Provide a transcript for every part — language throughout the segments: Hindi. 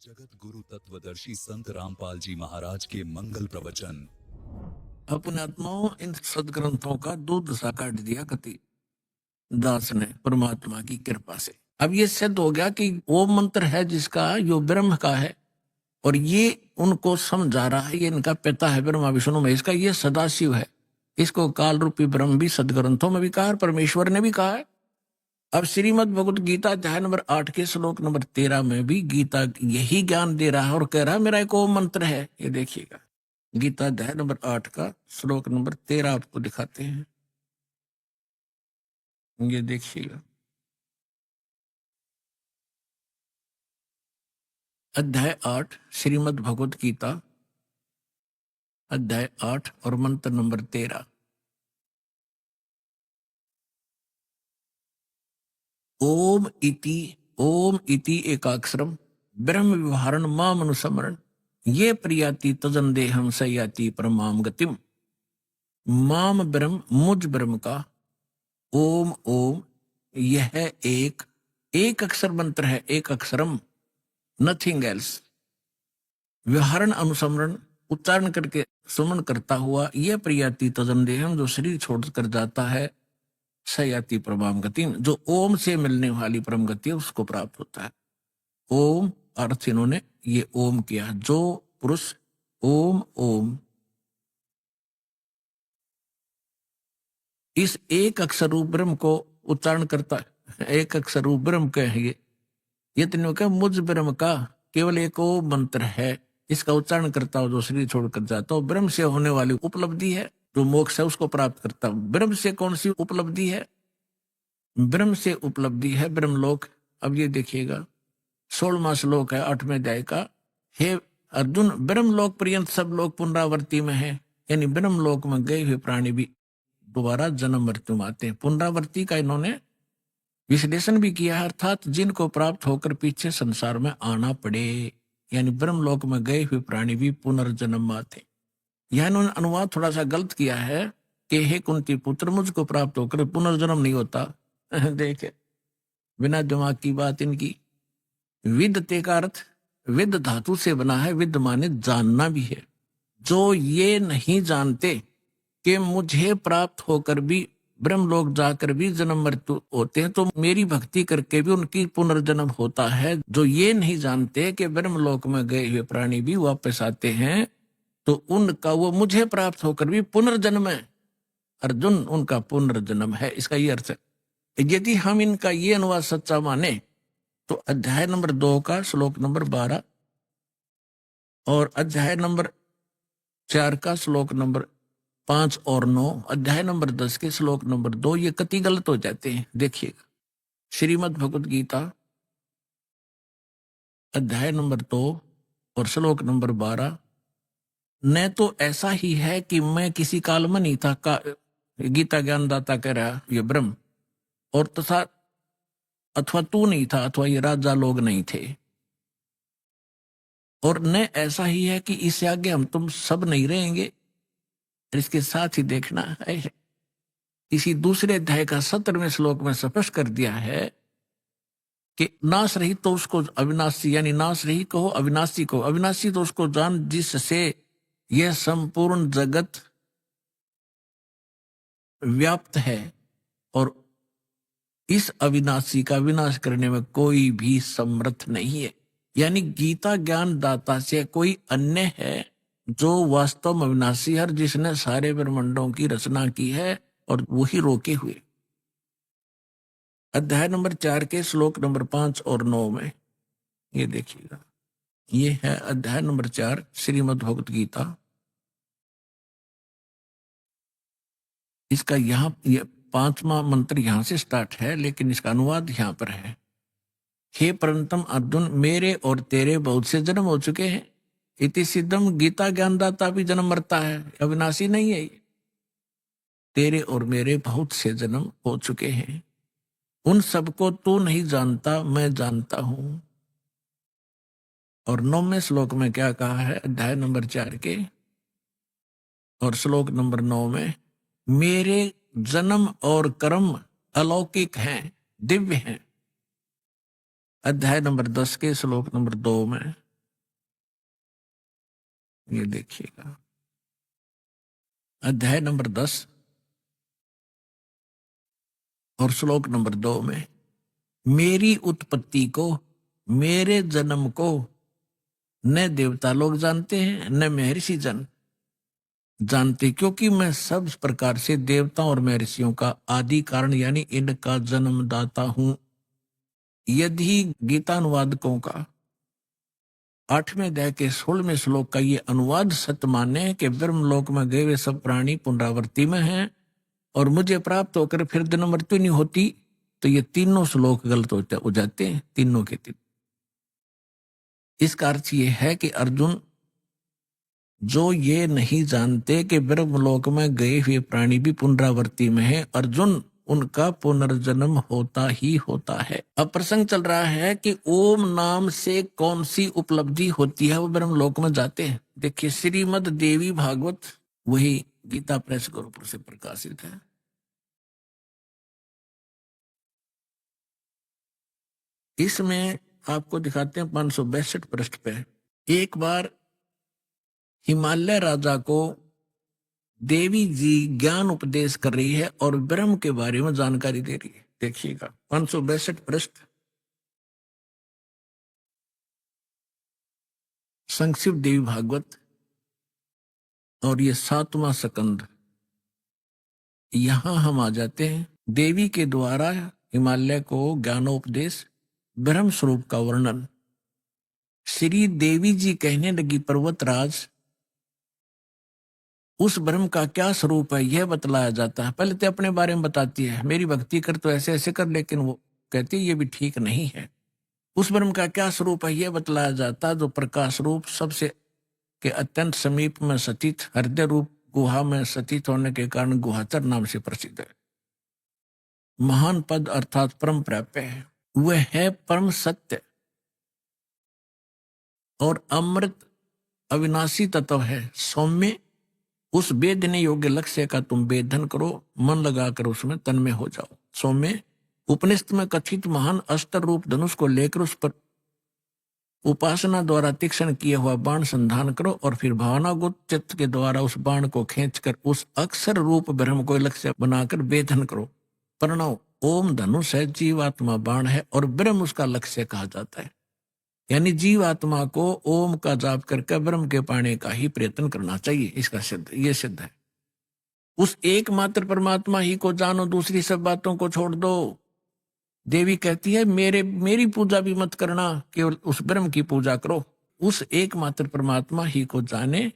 जगत गुरु तत्वदर्शी संत रामपाल जी महाराज के मंगल प्रवचन। अपने आत्माओं इन सदग्रंथों का दूध सा काट दिया कति दास ने परमात्मा की कृपा से। अब ये सिद्ध हो गया कि वो मंत्र है जिसका यो ब्रह्म का है और ये उनको समझा रहा है, ये इनका पिता है ब्रह्मा विष्णु महेश का, ये सदाशिव है। इसको काल रूपी ब्रह्म भी सदग्रंथों में भी कहा है, परमेश्वर ने भी कहा है। अब श्रीमद् भगवत गीता अध्याय नंबर 8 के श्लोक नंबर 13 में भी गीता यही ज्ञान दे रहा है और कह रहा है मेरा एक ओम मंत्र है। ये देखिएगा गीता अध्याय नंबर 8 का श्लोक नंबर 13 आपको दिखाते हैं। ये देखिएगा अध्याय 8 श्रीमद् भगवत गीता अध्याय 8 और मंत्र नंबर 13। ओम इति एकाक्षरम ब्रह्म विवहारण माम अनुसमरण ये प्रियाति तजन देहम सयाति परमाम गतिम। माम ब्रह्म मुझ ब्रह्म का ओम ओम यह एक अक्षर मंत्र है, एक अक्षरम नथिंग एल्स। व्यवहारण अनुसमरण उच्चारण करके सुमन करता हुआ यह प्रियाति तजन देहम जो शरीर छोड़कर जाता है सयाति परमाम गति जो ओम से मिलने वाली परम गति है उसको प्राप्त होता है। ओम अर्थ इन्होंने ये ओम किया, जो पुरुष ओम ओम इस एक अक्षर रूप ब्रह्म को उच्चारण करता है, एक अक्षर रूप ब्रह्म कहेंगे ये तीनों का मुझ ब्रह्म का केवल एक ओम मंत्र है, इसका उच्चारण करता हो जो शरीर छोड़कर जाता हो ब्रह्म से होने वाली उपलब्धि है, जो मोक्ष है उसको प्राप्त करता हूं। ब्रह्म से कौन सी उपलब्धि है? ब्रह्म से उपलब्धि है ब्रह्मलोक। अब ये देखिएगा 16वां श्लोक है 8वें अध्याय का। हे अर्जुन ब्रह्मलोक पर्यंत सब लोग पुनरावृत्ति में है, यानी ब्रह्मलोक में गए हुए प्राणी भी दोबारा जन्म मृत्यु में आते हैं। पुनरावृत्ति का इन्होंने विश्लेषण भी किया है, अर्थात जिनको प्राप्त होकर पीछे संसार में आना पड़े, यानी ब्रह्मलोक में गए हुए प्राणी भी पुनर्जन्म में आते। यह इन्होंने अनुवाद थोड़ा सा गलत किया है कि हे कुंती पुत्र मुझको प्राप्त होकर पुनर्जन्म नहीं होता। देखे बिना दिमाग की बात इनकी। विदते का अर्थ विद धातु से बना है, विद माने जानना भी है। जो ये नहीं जानते कि मुझे प्राप्त होकर भी ब्रह्मलोक जाकर भी जन्म मृत्यु होते हैं तो मेरी भक्ति करके भी उनकी पुनर्जन्म होता है, जो ये नहीं जानते कि ब्रह्मलोक में गए हुए प्राणी भी वापस आते हैं तो उनका वो मुझे प्राप्त होकर भी पुनर्जन्म है। अर्जुन उनका पुनर्जन्म है, इसका ये अर्थ है। यदि हम इनका ये अनुवाद सच्चा माने तो अध्याय नंबर 2 का श्लोक नंबर 12 और अध्याय नंबर 4 का श्लोक नंबर 5 और 9, अध्याय नंबर 10 के श्लोक नंबर 2 ये कति गलत हो जाते हैं। देखिएगा श्रीमद् भगवत गीता अध्याय नंबर 2 और श्लोक नंबर 12। न तो ऐसा ही है कि मैं किसी काल में नहीं था का गीता ज्ञानदाता कह रहा ये ब्रह्म, और तथा अथवा तू नहीं था अथवा ये राजा लोग नहीं थे, और न ऐसा ही है कि इससे आगे हम तुम सब नहीं रहेंगे। इसके साथ ही देखना है इसी दूसरे अध्याय का 17वें श्लोक में स्पष्ट कर दिया है कि नाश रहित तो उसको अविनाशी, यानी नाश रहित कहो अविनाशी को, अविनाशी तो उसको जान जिससे यह संपूर्ण जगत व्याप्त है और इस अविनाशी का विनाश करने में कोई भी समर्थ नहीं है। यानी गीता ज्ञान दाता से कोई अन्य है जो वास्तव में अविनाशी है, जिसने सारे ब्रह्मांडों की रचना की है और वही रोके हुए। अध्याय नंबर 4 के श्लोक नंबर 5 और 9 में ये देखिएगा, ये है अध्याय नंबर 4 श्रीमद् भगवत गीता। इसका यहाँ ये 5वां मंत्र यहां से स्टार्ट है, लेकिन इसका अनुवाद यहां पर है। हे परंतम अर्जुन मेरे और तेरे बहुत से जन्म हो चुके हैं। इति सिद्धम गीता ज्ञानदाता भी जन्म मरता है, अविनाशी नहीं है। तेरे और मेरे बहुत से जन्म हो चुके हैं, उन सबको तू नहीं जानता, मैं जानता हूं। और 9वें श्लोक में क्या कहा है अध्याय नंबर 4 के और श्लोक नंबर 9 में, मेरे जन्म और कर्म अलौकिक हैं, दिव्य हैं। अध्याय नंबर 10 के श्लोक नंबर 2 में ये देखिएगा अध्याय नंबर 10 और श्लोक नंबर 2 में, मेरी उत्पत्ति को, मेरे जन्म को न देवता लोग जानते हैं न महर्षि जन जानते, क्योंकि मैं सब प्रकार से देवताओं और महर्षियों का आदि कारण यानी इनका जन्मदाता हूं। यदि गीतानुवादकों का 8वें अध्याय के 16वें श्लोक का ये अनुवाद सत्य माने कि ब्रह्मलोक में गए हुए सब प्राणी पुनरावृत्ति में हैं और मुझे प्राप्त होकर फिर दिन मृत्यु नहीं होती, तो ये तीनों श्लोक गलत हो जाते हैं, तीनों के तीन। इसका अर्थ ये है कि अर्जुन, जो ये नहीं जानते कि ब्रह्मलोक में गए हुए प्राणी भी पुनरावृत्ति में है, अर्जुन उनका पुनर्जन्म होता ही होता है। अब प्रसंग चल रहा है कि ओम नाम से कौन सी उपलब्धि होती है, वो ब्रह्मलोक में जाते हैं। देखिए श्रीमद देवी भागवत, वही गीता प्रेस गोरखपुर से प्रकाशित है। इसमें आपको दिखाते हैं 562 पृष्ठ पे, एक बार हिमालय राजा को देवी जी ज्ञान उपदेश कर रही है और ब्रह्म के बारे में जानकारी दे रही है। देखिएगा 562 पृष्ठ, संक्षिप्त देवी भागवत, और ये 7वां स्कंद। यहां हम आ जाते हैं। देवी के द्वारा हिमालय को ज्ञानोपदेश, ब्रह्म स्वरूप का वर्णन। श्री देवी जी कहने लगी, पर्वतराज, उस ब्रह्म का क्या स्वरूप है यह बतलाया जाता है। पहले तो अपने बारे में बताती है, मेरी भक्ति कर तो ऐसे ऐसे कर, लेकिन वो कहती है ये भी ठीक नहीं है। उस ब्रह्म का क्या स्वरूप है यह बतलाया जाता है, जो प्रकाश रूप, सबसे के अत्यंत समीप में स्थित, हृदय रूप गुहा में स्थित होने के कारण गुहाचर नाम से प्रसिद्ध है। महान पद अर्थात परम प्राप्य है। वह है परम सत्य और अमृत अविनाशी तत्व है। सौम्य, उस वेदने योग्य लक्ष्य का तुम वेदन करो, मन लगाकर उसमें तन्मय हो जाओ। सौम्य, उपनिषद में कथित महान अस्त्र रूप धनुष को लेकर उस पर उपासना द्वारा तीक्ष्ण किया हुआ बाण संधान करो और फिर भावनागुत चित्त के द्वारा उस बाण को खींचकर उस अक्षर रूप ब्रह्म को लक्ष्य बनाकर वेदन करो। प्रणव, ओम धनुष है, जीवात्मा बाण है और ब्रह्म उसका लक्ष्य कहा जाता है। यानी जीवात्मा को ओम का जाप करके ब्रह्म के पाने का ही प्रयत्न करना चाहिए। इसका सिद्ध, ये सिद्ध है। उस एकमात्र परमात्मा ही को जानो, दूसरी सब बातों को छोड़ दो। देवी कहती है मेरी पूजा भी मत करना, केवल उस ब्रह्म की पूजा करो। उस एकमात्र परमात्मा ही को जाने,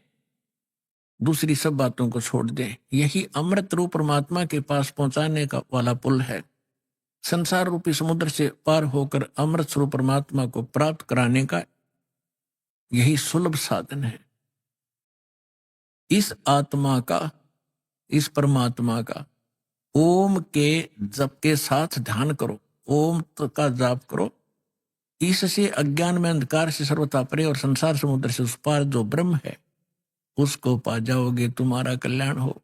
दूसरी सब बातों को छोड़ दे। यही अमृत रूप परमात्मा के पास पहुंचाने का वाला पुल है। संसार रूपी समुद्र से पार होकर अमृत स्वरूप परमात्मा को प्राप्त कराने का यही सुलभ साधन है। इस आत्मा का, इस परमात्मा का ओम के जप के साथ ध्यान करो, ओम का जाप करो। इससे अज्ञान में अंधकार से सर्वथा परे और संसार समुद्र से उस पार जो ब्रह्म है उसको पा जाओगे, तुम्हारा कल्याण हो।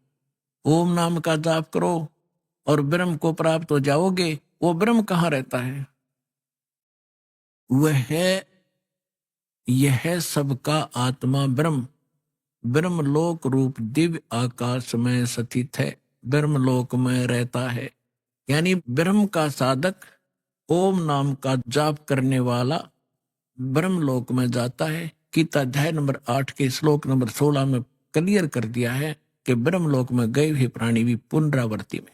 ओम नाम का जाप करो और ब्रह्म को प्राप्त हो जाओगे। वो ब्रह्म कहाँ रहता है? वह है, यह है सबका आत्मा ब्रह्म, ब्रह्मलोक रूप दिव्य आकाश में स्थित है, ब्रह्मलोक में रहता है। यानी ब्रह्म का साधक ओम नाम का जाप करने वाला ब्रह्मलोक में जाता है। गीता अध्याय नंबर 8 के श्लोक नंबर 16 में क्लियर कर दिया है कि ब्रह्मलोक में गए हुए प्राणी भी पुनरावृत्ति में।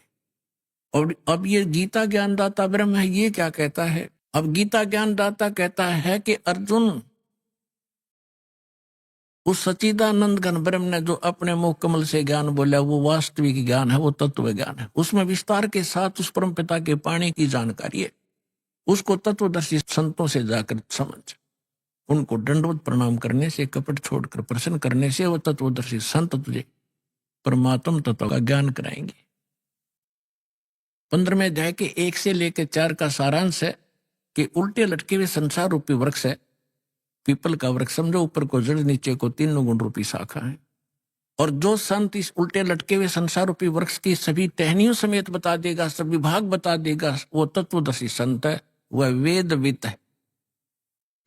और अब ये गीता ज्ञानदाता ब्रह्म है, ये क्या कहता है? अब गीता ज्ञानदाता कहता है कि अर्जुन, उस सच्चिदानंद घन ब्रह्म ने जो अपने मुख कमल से ज्ञान बोला वो वास्तविक ज्ञान है, वो तत्व ज्ञान है। उसमें विस्तार के साथ उस परम पिता के पाने की जानकारी है। उसको तत्वदर्शी संतों से जाकर समझ, उनको दंडवत प्रणाम करने से, कपट छोड़कर प्रसन्न करने से वो तत्वदर्शी संत तुझे परमात्म तत्व का ज्ञान कराएंगे। 15वें अध्याय के 1 से लेकर 4 का सारांश है कि उल्टे लटके हुए संसार रूपी वृक्ष है, पीपल का वृक्ष समझो, ऊपर को जड़ नीचे को 3 गुण रूपी शाखा है। और जो संत इस उल्टे लटके हुए संसार रूपी वृक्ष की सभी टहनियों समेत बता देगा, सभी भाग बता देगा, वो तत्वदर्शी संत है, वह वेदवित है।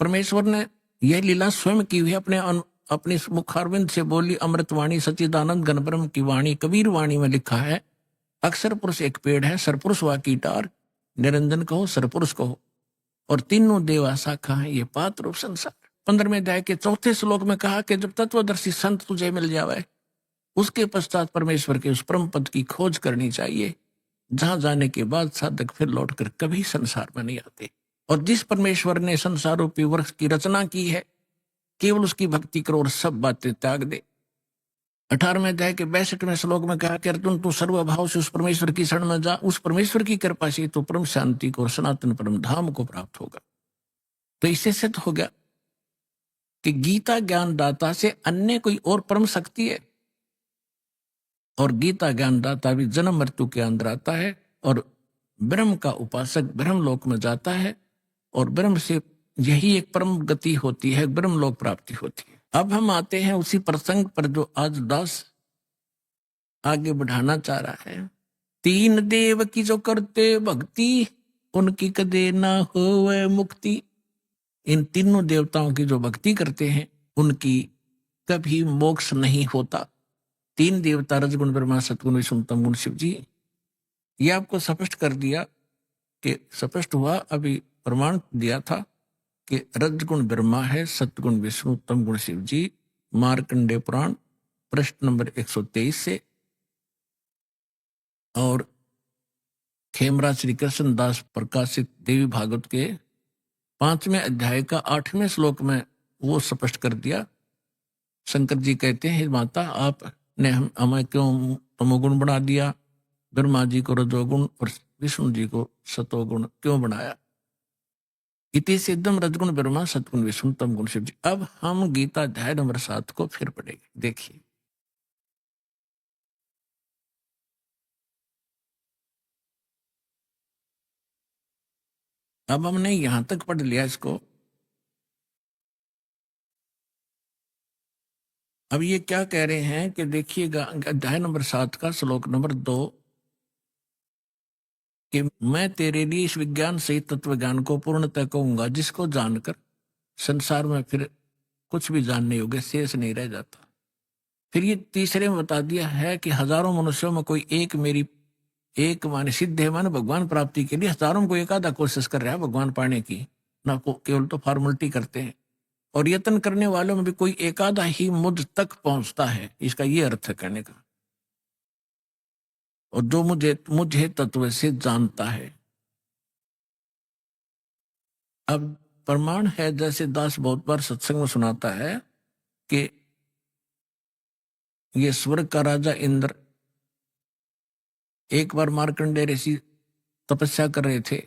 परमेश्वर ने यह लीला स्वयं की हुई है, अपने अपनी मुखारविंद से बोली अमृतवाणी सच्चिदानंद घन ब्रह्म की वाणी। कबीर वाणी में लिखा है, अक्षर पुरुष एक पेड़ है, सरपुरुष वा कीटार, निरंजन कहो सरपुरुष कहो, और तीनों देवा शाखा है ये पात रूप संसार। 15वें अध्याय के 4थे श्लोक में कहा कि जब तत्वदर्शी संत तुझे मिल जावे, उसके पश्चात परमेश्वर के उस परम पद की खोज करनी चाहिए, जहां जाने के बाद साधक फिर लौटकर कभी संसार में नहीं आते। और जिस परमेश्वर ने संसार रूपी वृक्ष की रचना की है, केवल उसकी भक्ति करो और सब बातें त्याग दे। 18वें अध्याय के 62वें श्लोक में कहा कि अर्जुन तू सर्वभाव से उस परमेश्वर की शरण में जा, उस परमेश्वर की कृपा से तो परम शांति को और सनातन परम धाम को प्राप्त होगा। तो इससे सिद्ध हो गया कि गीता ज्ञानदाता से अन्य कोई और परम शक्ति है, और गीता ज्ञानदाता भी जन्म मृत्यु के अंदर आता है, और ब्रह्म का उपासक ब्रह्म लोक में जाता है, और ब्रह्म से यही एक परम गति होती है, ब्रह्म लोक प्राप्ति होती है। अब हम आते हैं उसी प्रसंग पर जो आज दास आगे बढ़ाना चाह रहा है। 3 देव की जो करते भक्ति, उनकी कदे ना होवे मुक्ति। इन तीनों देवताओं की जो भक्ति करते हैं, उनकी कभी मोक्ष नहीं होता। 3 देवता रजगुण ब्रह्मा सतगुण विष्णु तम गुण शिव जी, ये आपको स्पष्ट कर दिया कि स्पष्ट हुआ, अभी प्रमाण दिया था कि रजगुण ब्रह्मा है, सतगुण विष्णु तम गुण शिव जी। मार्कंडेय पुराण प्रश्न नंबर 123 से, और खेमराज श्री कृष्ण दास प्रकाशित देवी भागवत के 5वें अध्याय का 8वें श्लोक में वो स्पष्ट कर दिया। शंकर जी कहते हैं, माता आपने हमें क्यों तमोगुण बना दिया, ब्रह्मा जी को रजोगुण और विष्णु जी को सतोगुण क्यों बनाया। इति सिद्धम रजगुण ब्रह्मा सतगुण विष्णु तम गुण शिव जी। अब हम गीता अध्याय नंबर 7 को फिर पढ़ेंगे। देखिए, अब हमने यहां तक पढ़ लिया इसको। अब ये क्या कह रहे हैं कि देखिएगा अध्याय नंबर 7 का श्लोक नंबर 2 कि मैं तेरे लिए इस विज्ञान सहित तत्व ज्ञान को पूर्णतः कहूंगा, जिसको जानकर संसार में फिर कुछ भी जानने योग्य शेष नहीं रह जाता। फिर ये तीसरे में बता दिया है कि हजारों मनुष्यों में कोई एक माने सिद्ध है, माने भगवान प्राप्ति के लिए हजारों में कोई एक आधा कोशिश कर रहा है भगवान पाने की, ना केवल तो फॉर्मेलिटी करते हैं। और यत्न करने वालों में भी कोई एक आधा ही मुझ तक पहुंचता है, इसका ये अर्थ है कहने का। और जो मुझे तत्व से जानता है। अब प्रमाण है, जैसे दास बहुत बार सत्संग में सुनाता है कि ये स्वर्ग का राजा इंद्र एक बार मार्कंडेय ऋषि तपस्या कर रहे थे,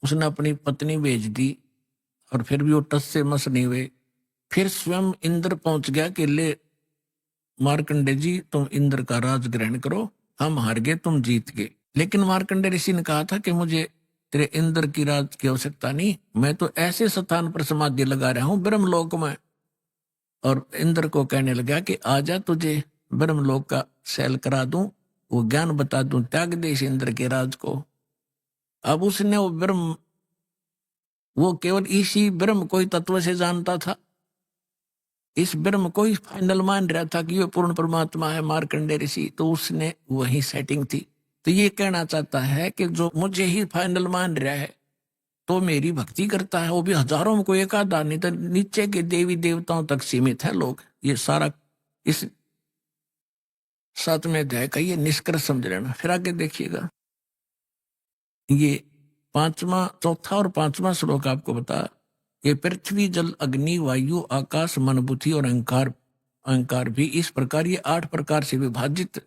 उसने अपनी पत्नी भेज दी, और फिर भी वो टस से मस नहीं हुए। फिर स्वयं इंद्र पहुंच गया कि ले मार्कंडेय जी तुम इंद्र का राज ग्रहण करो, हम हार गए तुम जीत गए। लेकिन मार्कंडेय ऋषि ने कहा था कि मुझे तेरे इंद्र की राज की आवश्यकता नहीं, मैं तो ऐसे स्थान पर समाधि लगा रहा हूं ब्रह्मलोक में। और इंद्र को कहने लगा कि आजा तुझे ब्रह्मलोक का सैल करा दूं, वो ज्ञान बता दूं, त्याग दे इस इंद्र के राज को। अब उसने वो केवल इसी ब्रह्म को ही तत्व से जानता था, इस ब्रह्म को ही फाइनल मान रहा था कि ये पूर्ण परमात्मा है मार्कंडेय ऋषि। तो उसने वही सेटिंग थी। तो ये कहना चाहता है कि जो मुझे ही फाइनल मान रहा है तो मेरी भक्ति करता है, वो भी हजारों में कोई एक आधा, नहीं तो नीचे के देवी देवताओं तक सीमित है लोग। ये सारा इस 7वें अध्याय का ये निष्कर्ष समझ लेना। फिर आगे देखिएगा, ये चौथा और 5वां श्लोक आपको बता, ये पृथ्वी जल अग्नि वायु आकाश मन बुद्धि और अहंकार भी इस प्रकार ये 8 प्रकार से विभाजित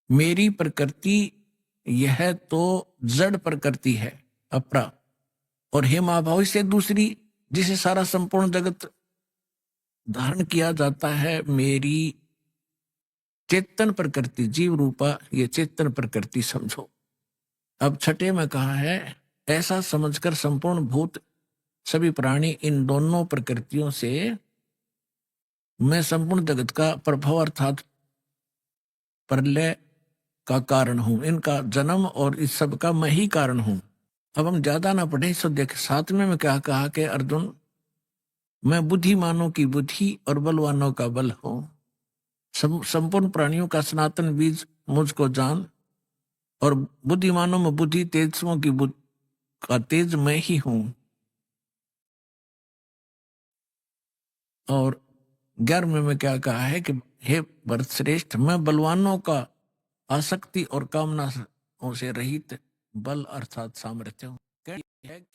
मेरी प्रकृति यह तो जड़ प्रकृति है अपरा, और हे महाभाव से दूसरी जिसे सारा संपूर्ण जगत धारण किया जाता है मेरी चेतन प्रकृति जीव रूपा, ये चेतन प्रकृति समझो। अब 6ठे में कहा है, ऐसा समझकर संपूर्ण भूत सभी प्राणी इन दोनों प्रकृतियों से मैं संपूर्ण जगत का प्रभाव अर्थात प्रलय का कारण हूं, इनका जन्म और इस सब का मैं ही कारण हूं। अब हम ज्यादा ना पढ़े, सो देख 7वें में क्या कहा कि अर्जुन मैं बुद्धिमानों की बुद्धि और बलवानों का बल हूं। संपूर्ण प्राणियों का सनातन बीज मुझको जान, और बुद्धिमानों में बुद्धि, तेजस्वों की बुद्धि का तेज मैं ही हूं। और 11वें में क्या कहा है कि हे भरत श्रेष्ठ, मैं बलवानों का आसक्ति और कामना से रहित बल अर्थात सामर्थ्य हूं। क्या है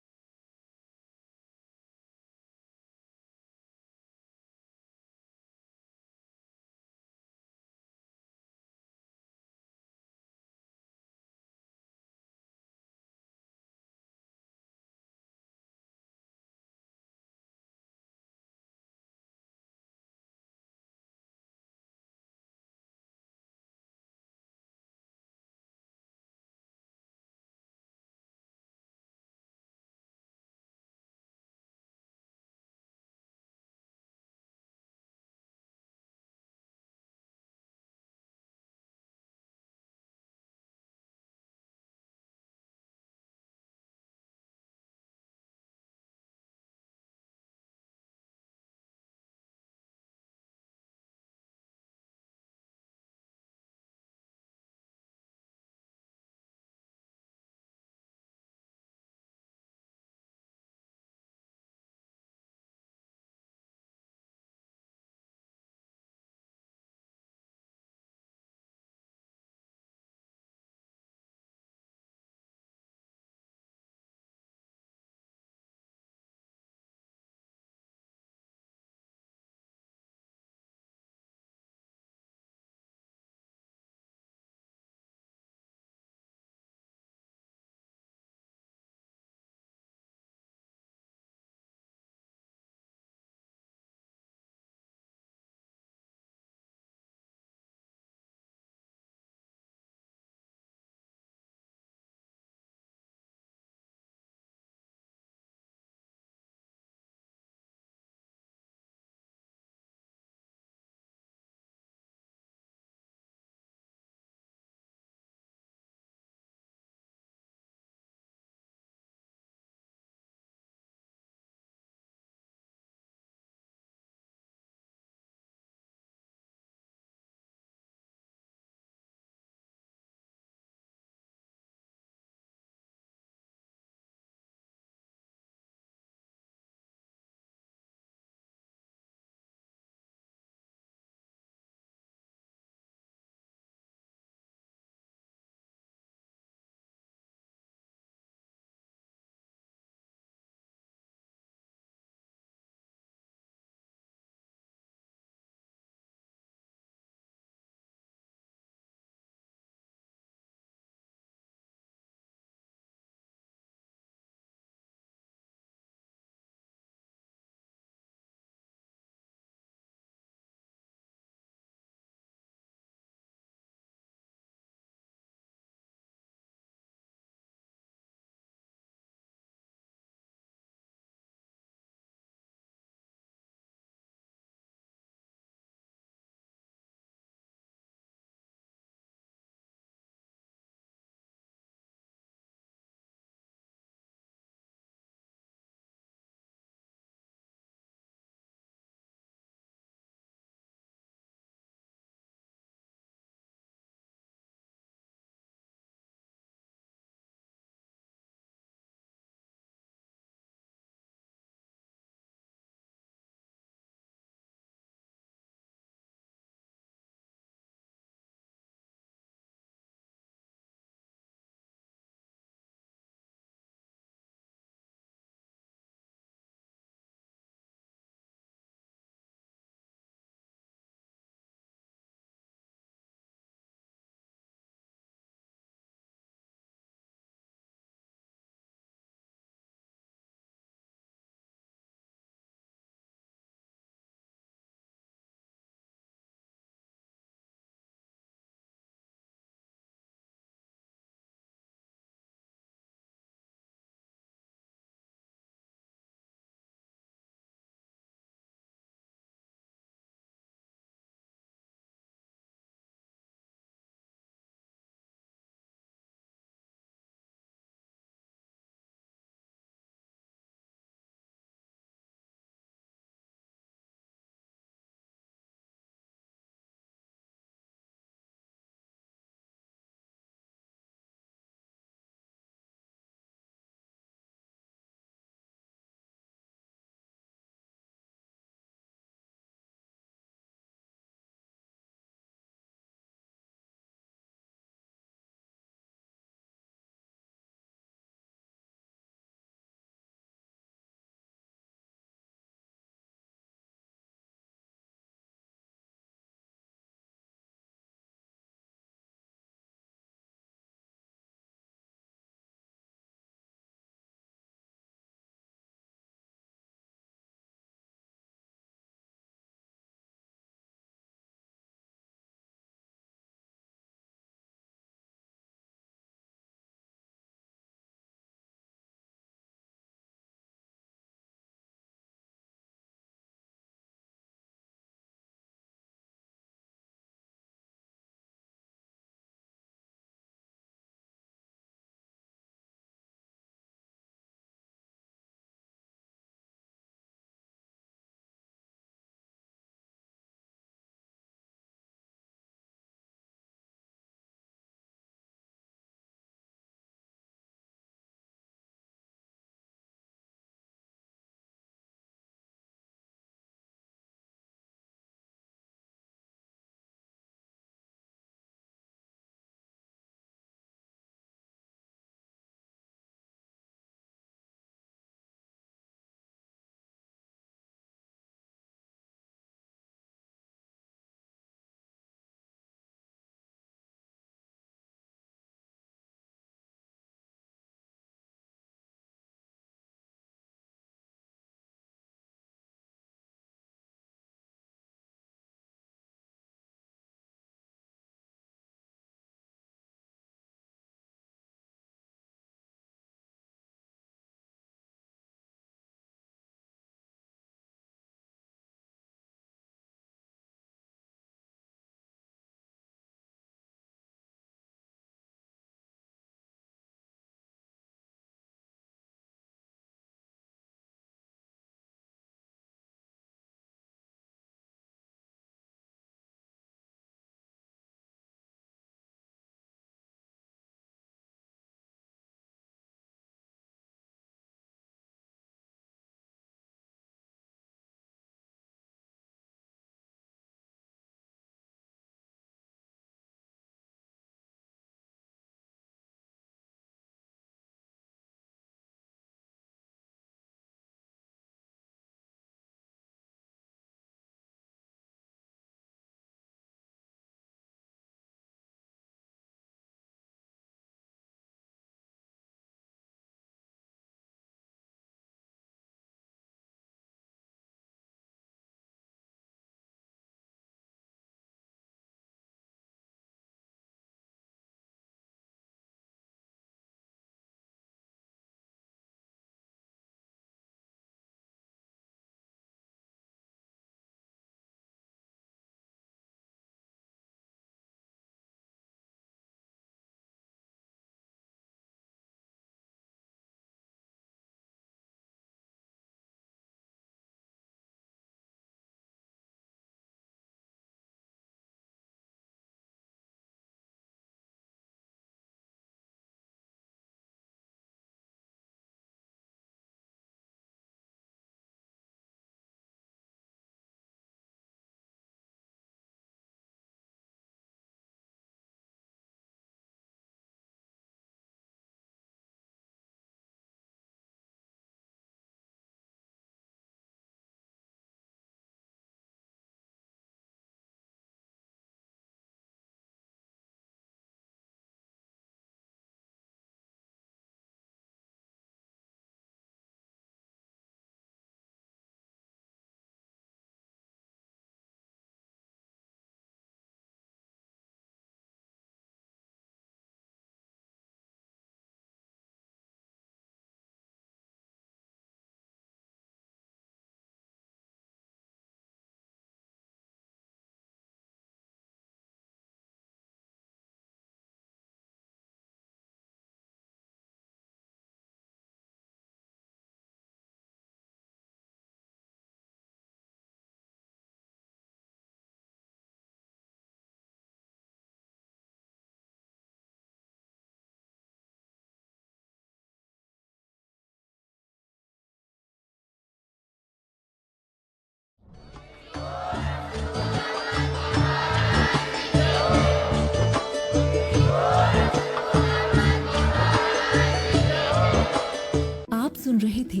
सुन रहे थे